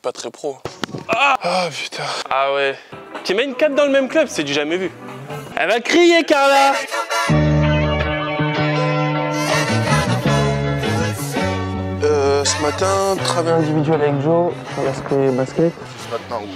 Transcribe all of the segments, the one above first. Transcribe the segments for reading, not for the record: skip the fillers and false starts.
pas très pro. Ah putain. Ah ouais. Tu mets une 4 dans le même club, c'est du jamais vu. Elle va crier, Carla. Ce matin, travail individuel avec Joe sur l'aspect basket. Maintenant, on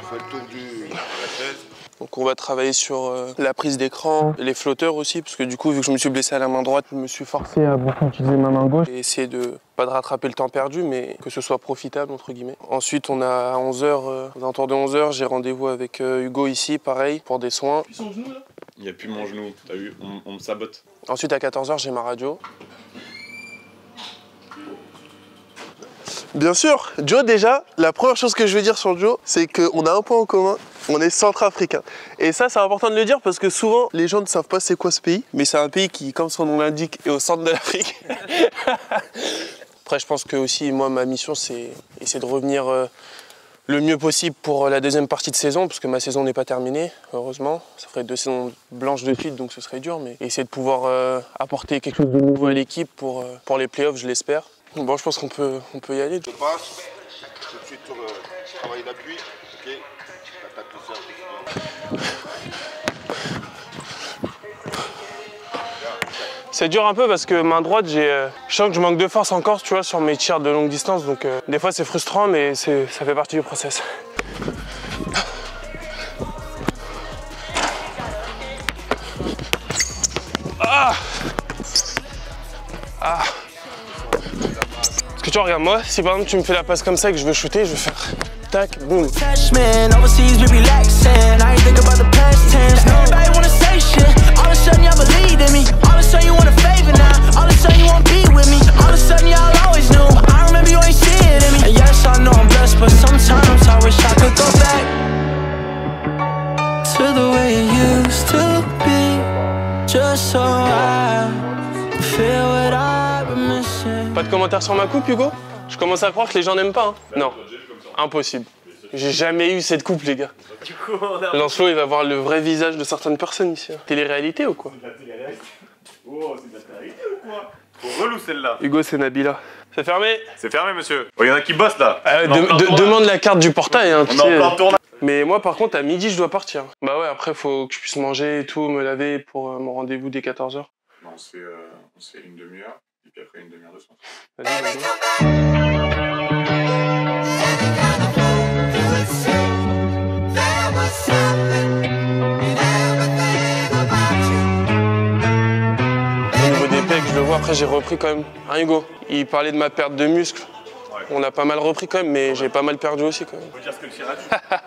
fait le tour de la chaise. Donc on va travailler sur la prise d'écran, les flotteurs aussi, parce que du coup, vu que je me suis blessé à la main droite, je me suis forcé à beaucoup utiliser ma main gauche et essayer de, pas de rattraper le temps perdu, mais que ce soit profitable, entre guillemets. Ensuite, on a à 11h, aux alentours de 11h, j'ai rendez-vous avec Hugo ici, pareil, pour des soins. Son genou là? Il n'y a plus mon genou, t'as vu, on me sabote. Ensuite, à 14h, j'ai ma radio. Bien sûr, Joe déjà, la première chose que je veux dire sur Joe, c'est qu'on a un point en commun, on est centrafricain. Et ça, c'est important de le dire parce que souvent, les gens ne savent pas c'est quoi ce pays, mais c'est un pays qui, comme son nom l'indique, est au centre de l'Afrique. Après, je pense que aussi, moi, ma mission, c'est essayer de revenir le mieux possible pour la deuxième partie de saison, parce que ma saison n'est pas terminée, heureusement. Ça ferait 2 saisons blanches de suite, donc ce serait dur, mais essayer de pouvoir apporter quelque chose de nouveau à l'équipe pour les playoffs, je l'espère. Bon, je pense qu'on peut y aller. Je passe tout de suite sur le travail d'appui. Ok. T'attaques le cercle. C'est dur un peu parce que main droite, je sens que je manque de force encore, tu vois, sur mes tirs de longue distance. Donc des fois c'est frustrant, mais ça fait partie du process. Ah! Ah! Parce que tu vois, regarde moi, si par exemple tu me fais la passe comme ça et que je veux shooter, je vais faire tac, boum. Pas de commentaires sur ma coupe, Hugo? Je commence à croire que les gens n'aiment pas. Hein. Non, impossible. J'ai jamais eu cette coupe, les gars. Du coup, Lancelot, il va voir le vrai visage de certaines personnes ici. Hein. Télé-réalité ou quoi? C'est de la télé-réalité. Oh, c'est de la télé-réalité ou quoi? Trop relou celle-là. Hugo, c'est Nabila. C'est fermé? C'est fermé, monsieur. Oh, il y en a qui bossent là. Demande la carte du portail. Hein, on est en plein tournage. Mais moi, par contre, à midi, je dois partir. Bah ouais, après, faut que je puisse manger et tout, me laver pour mon rendez-vous dès 14h. Non, on se fait une demi-heure, et puis après une demi-heure de soin. Vas-y, vas-y. Au niveau des pecs, je le vois, après j'ai repris quand même. Hein, Hugo? Il parlait de ma perte de muscle. Ouais. On a pas mal repris quand même, mais j'ai pas mal perdu aussi quand même. Faut dire ce que le tirage,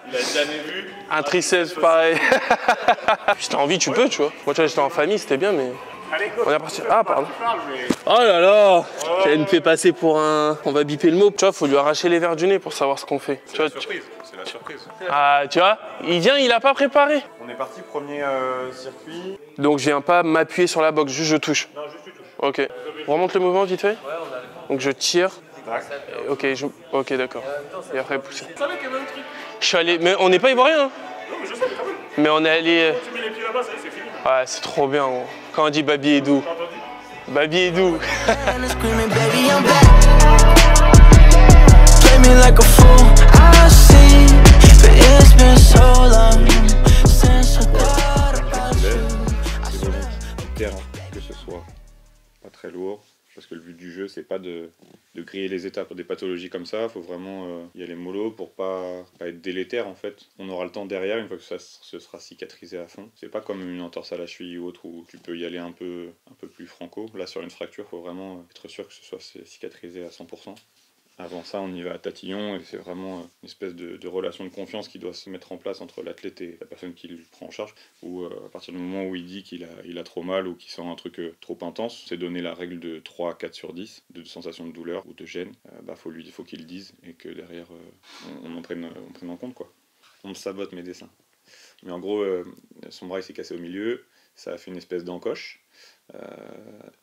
il a jamais vu. Un triceps pareil. Si t'as envie, tu peux, tu vois. Moi, tu vois, j'étais en famille, c'était bien, mais... Allez, go. On est parti. Ah, pardon. Oh là là, elle me fait passer pour un... On va biper le mot. Tu vois, faut lui arracher les verres du nez pour savoir ce qu'on fait. C'est la surprise, c'est la surprise. Ah, tu vois, il vient, il a pas préparé. On est parti, premier circuit. Donc je viens pas m'appuyer sur la boxe, juste je touche. Non, juste tu touches. Ok. Remonte le mouvement vite fait. Ouais, on a le temps. Donc je tire. Ok, ok, d'accord. Et après pousser. Tu savais qu'il y avait un truc. Je suis allé... Mais on n'est pas ivoirien, hein. Non, mais je sais, mais quand même. Mais on est allé... Tu mets les pieds là-bas, ça y est, c'est fini. Ouais, c'est trop bien, gros. Quand on dit Babi est doux. T'as entendu? Babi est doux. Terrain, que ce soit pas très lourd, parce que le but du jeu c'est pas de griller les étapes. Pour des pathologies comme ça, il faut vraiment y aller mollo pour pas être délétère en fait. On aura le temps derrière, une fois que ça se sera cicatrisé à fond. C'est pas comme une entorse à la cheville ou autre où tu peux y aller un peu plus franco. Là sur une fracture, il faut vraiment être sûr que ce soit cicatrisé à 100%. Avant ça, on y va à tatillon et c'est vraiment une espèce de relation de confiance qui doit se mettre en place entre l'athlète et la personne qui le prend en charge. Ou à partir du moment où il dit qu'il a trop mal ou qu'il sent un truc trop intense, c'est donner la règle de 3 à 4 sur 10 de sensation de douleur ou de gêne. Faut qu'il le dise et que derrière on en prenne en compte, quoi. On me sabote mes dessins. Mais en gros, son bras s'est cassé au milieu, ça a fait une espèce d'encoche.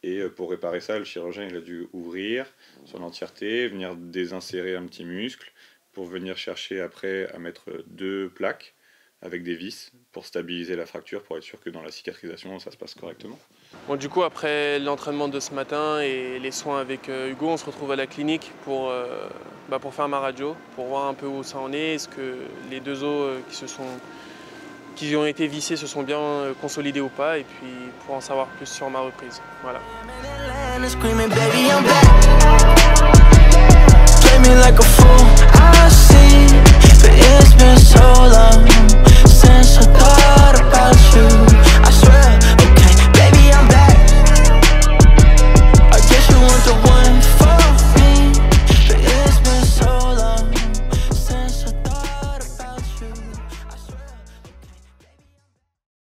Et pour réparer ça, le chirurgien il a dû ouvrir sur l'entièreté, venir désinsérer un petit muscle pour venir chercher après à mettre 2 plaques avec des vis pour stabiliser la fracture, pour être sûr que dans la cicatrisation, ça se passe correctement. Bon, du coup, après l'entraînement de ce matin et les soins avec Hugo, on se retrouve à la clinique pour faire ma radio, pour voir un peu où ça en est. Est-ce que les deux os qui ont été vissés se sont bien consolidés ou pas, et puis pour en savoir plus sur ma reprise. Voilà. Play me like a fool, I see